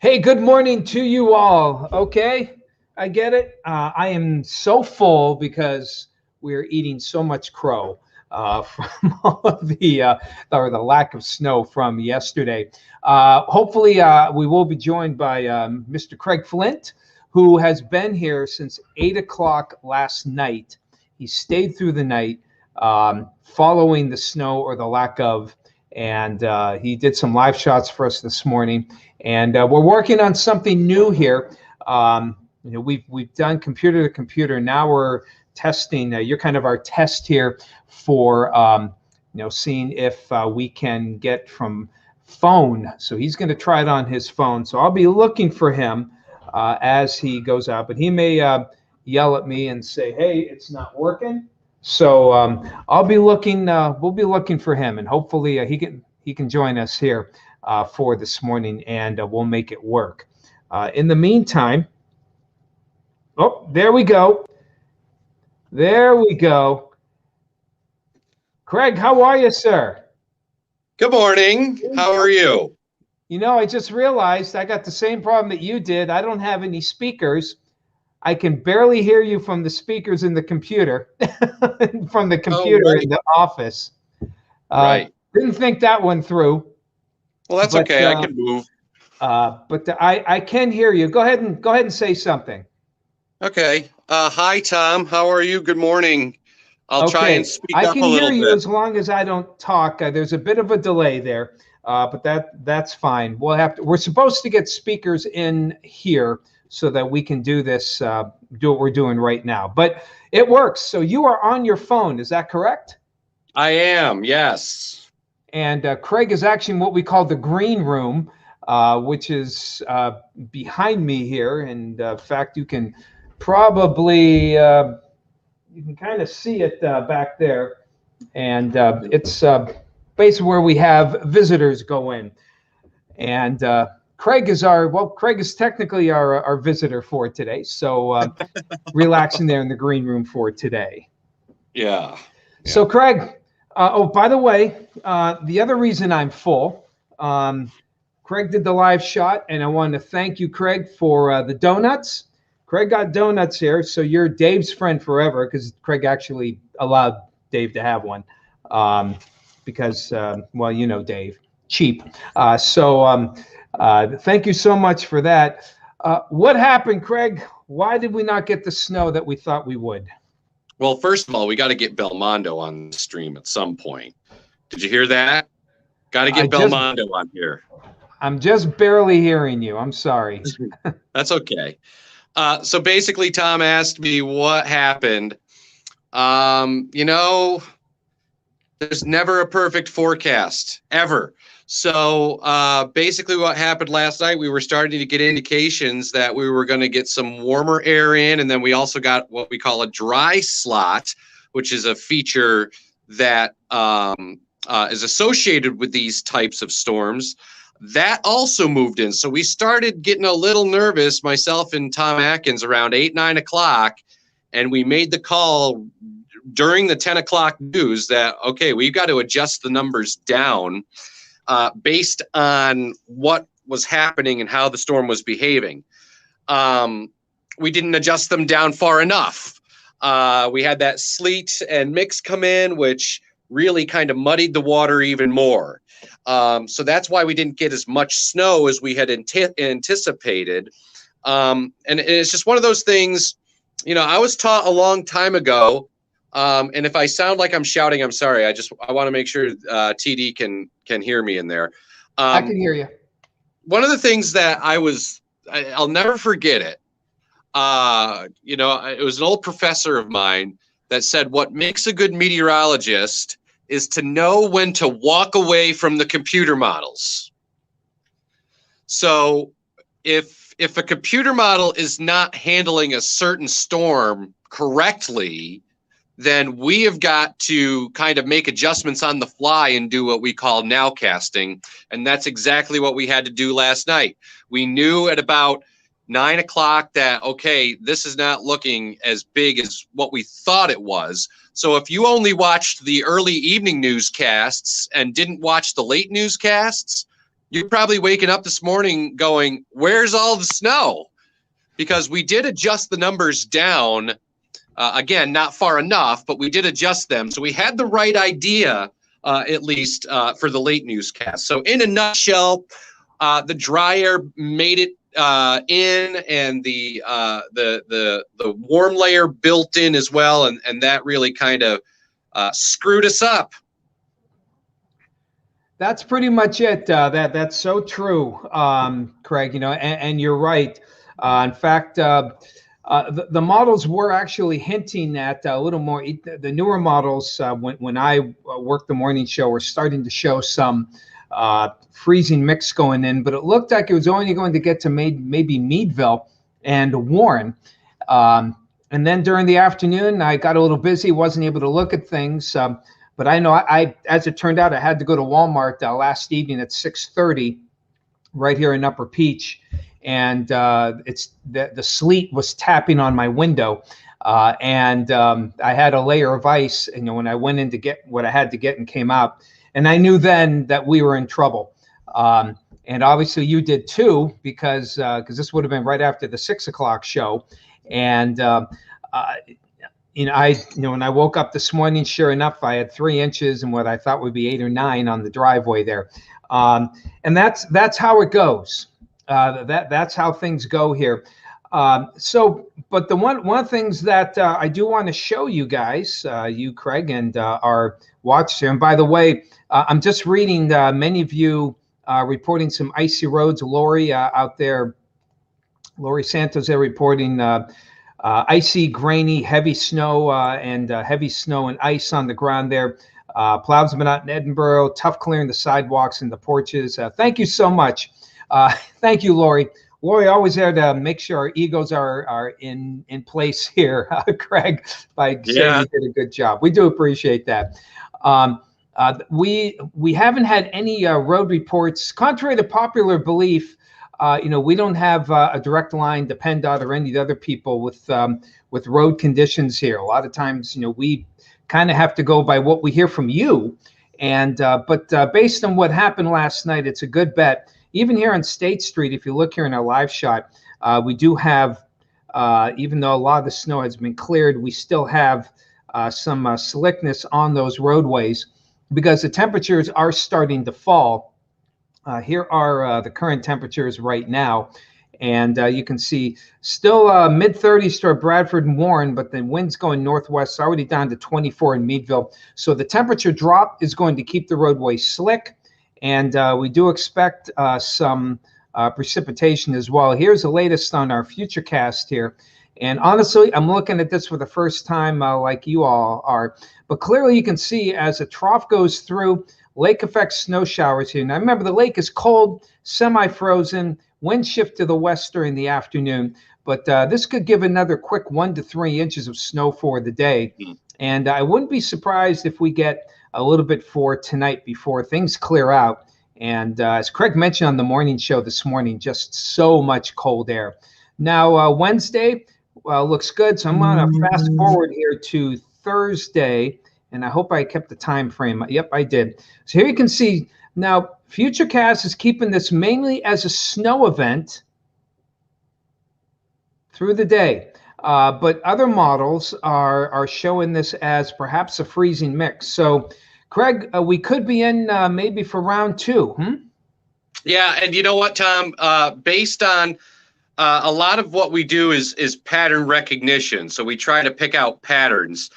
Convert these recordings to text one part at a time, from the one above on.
Hey, good morning to you all. Okay, I get it. I am so full because we're eating so much crow from all of the or the lack of snow from yesterday. Hopefully, we will be joined by Mr. Craig Flint, who has been here since 8 o'clock last night. He stayed through the night, following the snow or the lack of, and he did some live shots for us this morning. And we're working on something new here. We've done computer to computer. Now we're testing. You're kind of our test here for seeing if we can get from phone. So he's going to try it on his phone. So I'll be looking for him as he goes out. But he may yell at me and say, "Hey, it's not working." So I'll be looking. We'll be looking for him, and hopefully he can join us here for this morning, and we'll make it work. In the meantime, oh, there we go. There we go. Craig, how are you, sir? Good morning. How are you? I just realized I got the same problem that you did. I don't have any speakers. I can barely hear you from the speakers in the computer, from the computer in the office. Right. Didn't think that one through. Well, that's okay. I can move. But I can hear you. Go ahead and say something. Okay. Hi, Tom. How are you? Good morning. I'll try and speak up a little bit. I can hear you as long as I don't talk. There's a bit of a delay there, but that's fine. We're supposed to get speakers in here so that we can do this, do what we're doing right now. But it works. So you are on your phone. Is that correct? I am. Yes. And Craig is actually in what we call the green room, which is behind me here. And in fact, you can probably you can kind of see it back there. And it's basically where we have visitors go in. And Craig is technically our visitor for today. So relaxing there in the green room for today. Yeah. So Craig, by the way, the other reason I'm full, Craig did the live shot, and I wanted to thank you, Craig, for the donuts. Craig got donuts here, so you're Dave's friend forever, because Craig actually allowed Dave to have one, because, well, you know Dave, cheap. So thank you so much for that. What happened, Craig? Why did we not get the snow that we thought we would? Well, first of all, we got to get Belmondo on the stream at some point. Did you hear that? Got to get Belmondo on here. I'm just barely hearing you. I'm sorry. That's okay. So basically, Tom asked me what happened. There's never a perfect forecast, ever. So basically what happened last night, we were starting to get indications that we were going to get some warmer air in, and then we also got what we call a dry slot, which is a feature that is associated with these types of storms. That also moved in. So we started getting a little nervous, myself and Tom Atkins, around 8, 9 o'clock, and we made the call during the 10 o'clock news that, okay, we've got to adjust the numbers down based on what was happening and how the storm was behaving. We didn't adjust them down far enough. We had that sleet and mix come in, which really kind of muddied the water even more. So that's why we didn't get as much snow as we had anticipated. And it's just one of those things, I was taught a long time ago, and if I sound like I'm shouting, I'm sorry. I want to make sure TD can hear me in there. I can hear you. One of the things that I'll never forget it. It was an old professor of mine that said, what makes a good meteorologist is to know when to walk away from the computer models. So if a computer model is not handling a certain storm correctly, then we have got to kind of make adjustments on the fly and do what we call nowcasting. And that's exactly what we had to do last night. We knew at about 9 o'clock that, okay, this is not looking as big as what we thought it was. So if you only watched the early evening newscasts and didn't watch the late newscasts, You're probably waking up this morning going, where's all the snow? Because we did adjust the numbers down. Again, not far enough, but we did adjust them. So we had the right idea, at least for the late newscast. So in a nutshell, the dry air made it in, and the warm layer built in as well, and that really kind of screwed us up. That's pretty much it. That's so true, Craig. And you're right. In fact, the models were actually hinting at a little more. The newer models, when I worked the morning show, were starting to show some freezing mix going in, but it looked like it was only going to get to maybe Meadville and Warren. And then during the afternoon, I got a little busy, wasn't able to look at things. But I know as it turned out, I had to go to Walmart last evening at 6:30, right here in Upper Peach, and the sleet was tapping on my window, and I had a layer of ice. When I went in to get what I had to get and came out, and I knew then that we were in trouble. And obviously you did too, because this would have been right after the 6 o'clock show, and when I woke up this morning, sure enough, I had 3 inches and what I thought would be 8 or 9 on the driveway there. And that's how it goes. That's how things go here. But the one of the things that I do want to show you guys, you, Craig, and our watchers here. And by the way, I'm just reading many of you reporting some icy roads. Lori out there, Lori Santos, they're reporting icy, grainy, heavy snow and heavy snow and ice on the ground there. Plows have been out in Edinburgh, tough clearing the sidewalks and the porches. Thank you so much. Thank you, Lori. Lori, always there to make sure our egos are in place here, Craig, by saying you did a good job. We do appreciate that. We haven't had any road reports, contrary to popular belief. We don't have a direct line to PennDOT or any of the other people with road conditions here. A lot of times, we kind of have to go by what we hear from you. And but based on what happened last night, it's a good bet. Even here on State Street, if you look here in our live shot, we do have, even though a lot of the snow has been cleared, we still have some slickness on those roadways because the temperatures are starting to fall. Here are the current temperatures right now. And you can see still mid-30s toward Bradford and Warren, but the wind's going northwest, already down to 24 in Meadville. So the temperature drop is going to keep the roadway slick. And we do expect some precipitation as well. Here's the latest on our Futurecast here. And honestly, I'm looking at this for the first time like you all are. But clearly you can see as the trough goes through, lake effect snow showers here. Now remember, the lake is cold, semi-frozen, wind shift to the west during the afternoon. But this could give another quick 1 to 3 inches of snow for the day. And I wouldn't be surprised if we get a little bit for tonight before things clear out. And as Craig mentioned on the morning show this morning, just so much cold air. Now, Wednesday looks good. So I'm going to fast forward here to Thursday. And I hope I kept the time frame. Yep, I did. So here you can see now Futurecast is keeping this mainly as a snow event through the day. But other models are showing this as perhaps a freezing mix. So, Craig, we could be in maybe for round 2. Yeah, and you know what, Tom? Based on a lot of what we do is pattern recognition. So we try to pick out patterns.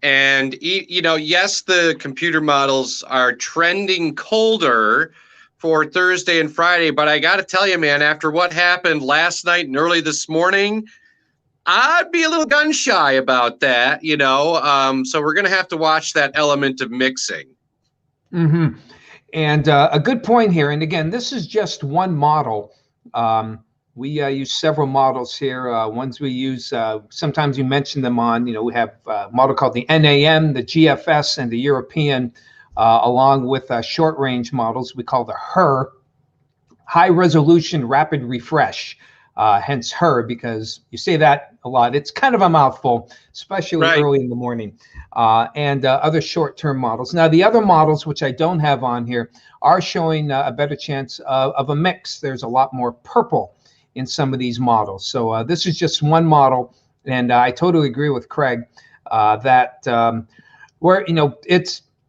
And, yes, the computer models are trending colder for Thursday and Friday. But I got to tell you, man, after what happened last night and early this morning, I'd be a little gun shy about that, so we're going to have to watch that element of mixing. Mm-hmm. And a good point here. And again, this is just one model. We use several models here. Ones we use, sometimes you mention them on, we have a model called the NAM, the GFS, and the European, along with short range models we call the HER, High Resolution Rapid Refresh. hence her, because you say that a lot. It's kind of a mouthful, especially Right. early in the morning. And other short-term models. Now, the other models, which I don't have on here, are showing a better chance of a mix. There's a lot more purple in some of these models. So this is just one model, and I totally agree with Craig that where,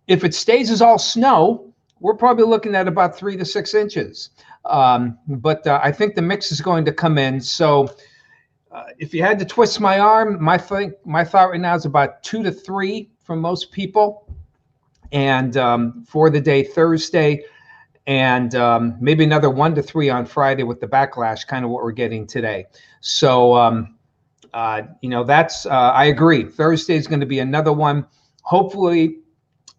if it stays as all snow, we're probably looking at about 3 to 6 inches. But I think the mix is going to come in. So if you had to twist my arm, my thought right now is about 2 to 3 for most people, and for the day Thursday, and maybe another 1 to 3 on Friday with the backlash, kind of what we're getting today. So that's I agree. Thursday is going to be another one. Hopefully,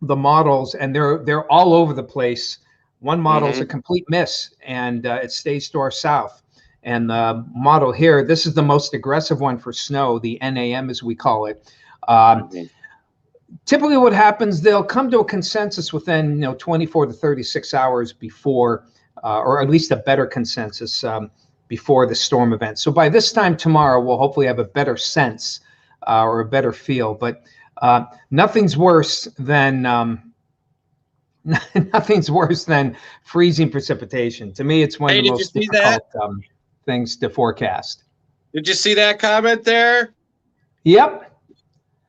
the models, and they're all over the place. One model is a complete miss, and it stays to our south. And the model here, this is the most aggressive one for snow, the NAM as we call it. Typically what happens, they'll come to a consensus within 24 to 36 hours before, or at least a better consensus before the storm event. So by this time tomorrow, we'll hopefully have a better sense or a better feel. But nothing's worse than nothing's worse than freezing precipitation. To me, it's one of the most difficult things to forecast. Did you see that comment there? Yep.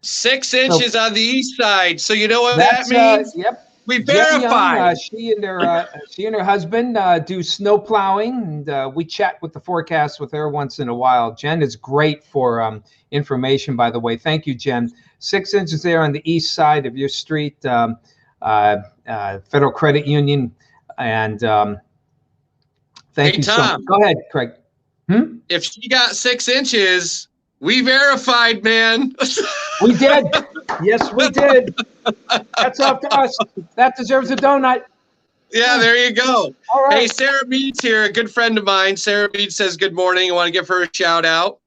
6 inches on the east side. So you know what that means? Yep. We verified. She and her husband do snow plowing, and we chat with the forecast with her once in a while. Jen is great for information, by the way. Thank you, Jen. 6 inches there on the east side of your street, Federal Credit Union, and thank you so much. Go ahead, Craig. If she got 6 inches, we verified, man. We did. Yes, we did. That's up to us. That deserves a donut. Yeah, there you go. All right. Hey, Sarah Mead's here, a good friend of mine. Sarah Mead says good morning. I want to give her a shout out.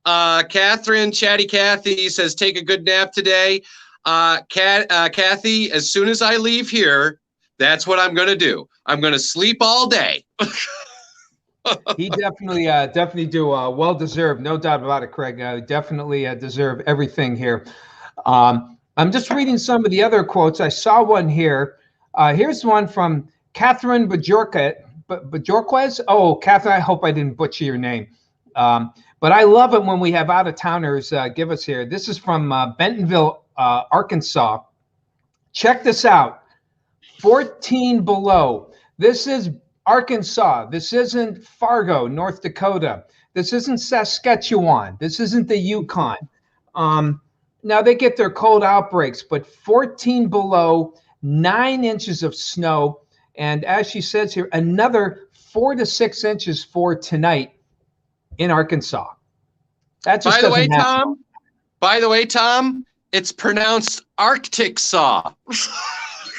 Catherine, Chatty Cathy says take a good nap today. Kathy, as soon as I leave here, that's what I'm going to do. I'm going to sleep all day. He definitely do. Well deserved, no doubt about it, Craig. Definitely deserve everything here. I'm just reading some of the other quotes. I saw one here. Here's one from Catherine Bajorquez. Oh, Catherine, I hope I didn't butcher your name. But I love it when we have out-of-towners give us here. This is from Bentonville, Arkansas. Check this out. 14 below. This is Arkansas. This isn't Fargo, North Dakota. This isn't Saskatchewan. This isn't the Yukon. Now they get their cold outbreaks, but 14 below, 9 inches of snow. And as she says here, another 4 to 6 inches for tonight in Arkansas. That just doesn't happen. By the way, Tom, it's pronounced Arctic saw.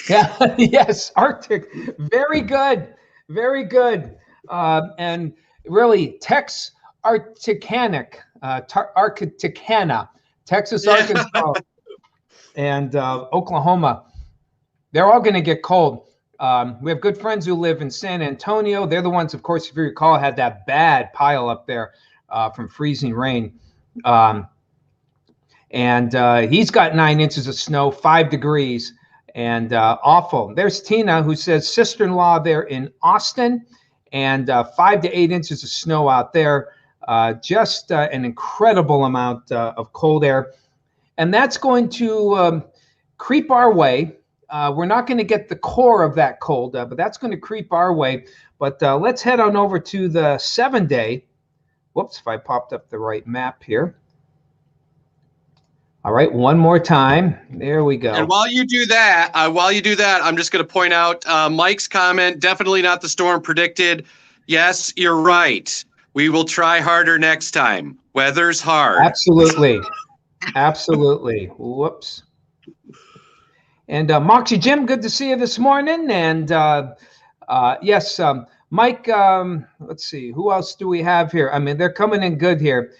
Yeah, yes, Arctic. Very good. Very good. And really, Texarkana, Texas, Arkansas, and Oklahoma. They're all going to get cold. We have good friends who live in San Antonio. They're the ones, of course, if you recall, had that bad pile up there from freezing rain. And he's got 9 inches of snow, 5 degrees, and awful. There's Tina, who says sister-in-law there in Austin, and 5 to 8 inches of snow out there. Just an incredible amount of cold air. And that's going to creep our way. We're not going to get the core of that cold, but that's going to creep our way. But let's head on over to the 7-day. Whoops, if I popped up the right map here. All right, one more time. There we go. And while you do that, I'm just going to point out Mike's comment. Definitely not the storm predicted. Yes, you're right. We will try harder next time. Weather's hard. Absolutely. Absolutely. Whoops. And Moxie Jim, good to see you this morning. And yes, Mike, let's see, who else do we have here? I mean, they're coming in good here.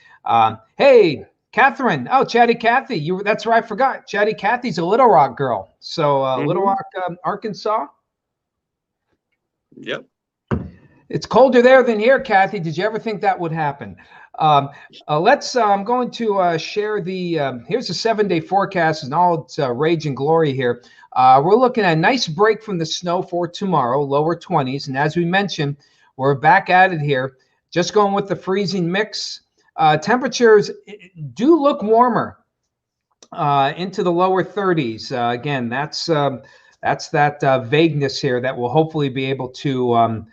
Hey, Catherine. Oh, Chatty Cathy. That's right, I forgot. Chatty Cathy's a Little Rock girl. So Little Rock, Arkansas. Yep. It's colder there than here, Kathy. Did you ever think that would happen? I'm going to share here's the 7-day forecast and all its rage and glory here. We're looking at a nice break from the snow for tomorrow, lower 20s. And as we mentioned, we're back at it here. Just going with the freezing mix. Temperatures do look warmer into the lower 30s. Again, that's that vagueness here that will hopefully be able to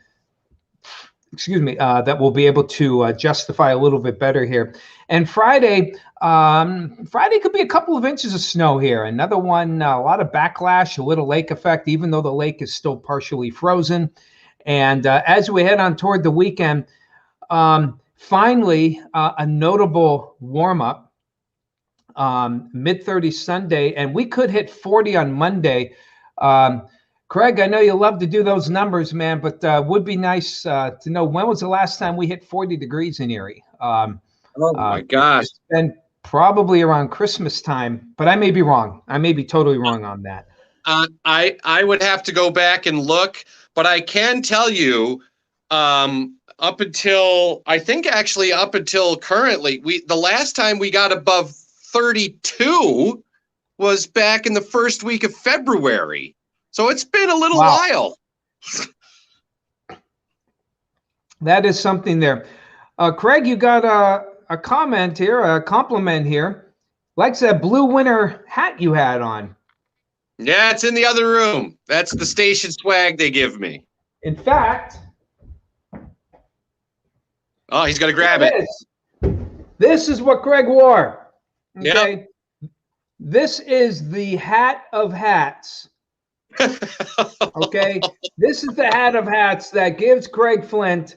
that we'll be able to justify a little bit better here. And Friday could be a couple of inches of snow here. Another one, a lot of backlash, a little lake effect, even though the lake is still partially frozen. And as we head on toward the weekend, finally, a notable warm up, mid-30s Sunday, and we could hit 40 on Monday. Craig, I know you love to do those numbers, man, but would be nice to know, when was the last time we hit 40 degrees in Erie? Oh my gosh. It's been probably around Christmas time, but I may be wrong. I may be totally wrong on that. I would have to go back and look, but I can tell you, up until currently, the last time we got above 32 was back in the first week of February. So it's been a little while. That is something there. Craig, you got a comment here, a compliment here. Likes that blue winter hat you had on. Yeah, it's in the other room. That's the station swag they give me. In fact. Oh, he's going to grab it. This is what Craig wore. Okay. Yep. This is the hat of hats. Okay, this is the hat of hats that gives Craig Flint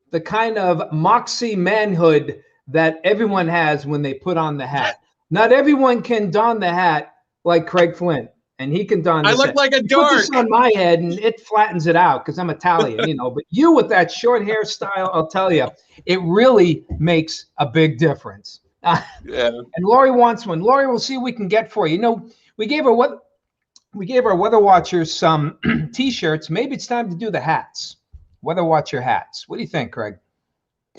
the kind of moxie manhood that everyone has when they put on the hat. Not everyone can don the hat like Craig Flint, and he can don. I look like a dork. Put this on my head, and it flattens it out because I'm Italian, you know. But you with that short hairstyle, I'll tell you, it really makes a big difference. Yeah. And Lori wants one. Lori, we'll see what we can get for you. You know, we gave our Weather Watchers some T-shirts. Maybe it's time to do the hats. Weather Watcher hats. What do you think, Craig?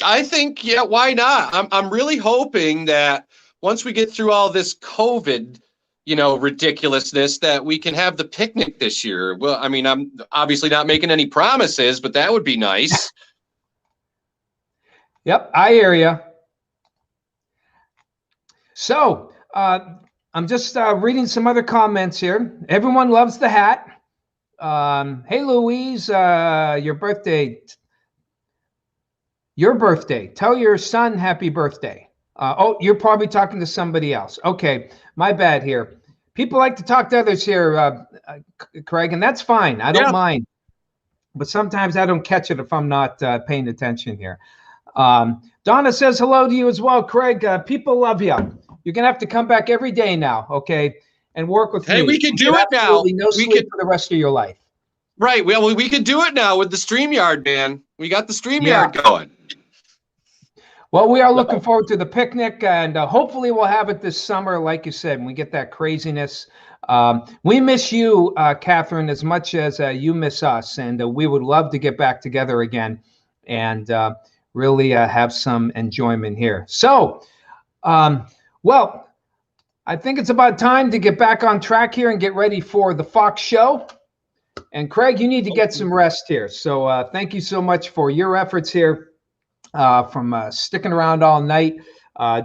I think, yeah, why not? I'm really hoping that once we get through all this COVID, ridiculousness, that we can have the picnic this year. Well, I mean, I'm obviously not making any promises, but that would be nice. Yep, I hear you. So, I'm just reading some other comments here. Everyone loves the hat. Hey, Louise, your birthday. Tell your son happy birthday. Oh, you're probably talking to somebody else. Okay, my bad here. People like to talk to others here, Craig, and that's fine. I don't mind. But sometimes I don't catch it if I'm not paying attention here. Donna says hello to you as well, Craig. People love you. You're going to have to come back every day now, okay, and work with me. Hey, we can do it now. No sleep for the rest of your life. Right. Well, we can do it now with the StreamYard, man. We got the StreamYard going. Well, we are looking forward to the picnic, and hopefully we'll have it this summer, like you said, when we get that craziness. We miss you, Catherine, as much as you miss us, and we would love to get back together again and really have some enjoyment here. So, well, I think it's about time to get back on track here and get ready for the Fox show. And Craig, you need to get some rest here. So thank you so much for your efforts here, from sticking around all night,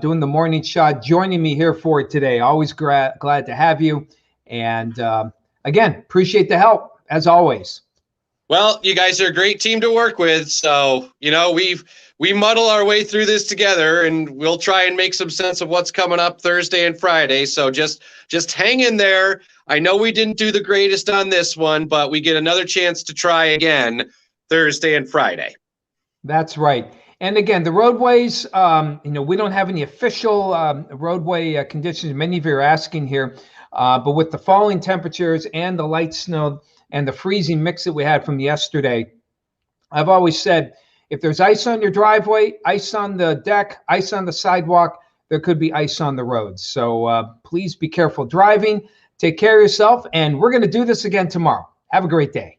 doing the morning shot, joining me here for it today. Always glad to have you. And again, appreciate the help as always. Well, you guys are a great team to work with. So, we muddle our way through this together, and we'll try and make some sense of what's coming up Thursday and Friday. So just hang in there. I know we didn't do the greatest on this one, but we get another chance to try again Thursday and Friday. That's right. And again, the roadways, we don't have any official roadway conditions. Many of you are asking here, but with the falling temperatures and the light snow and the freezing mix that we had from yesterday, I've always said, if there's ice on your driveway, ice on the deck, ice on the sidewalk, there could be ice on the roads. So please be careful driving. Take care of yourself. And we're going to do this again tomorrow. Have a great day.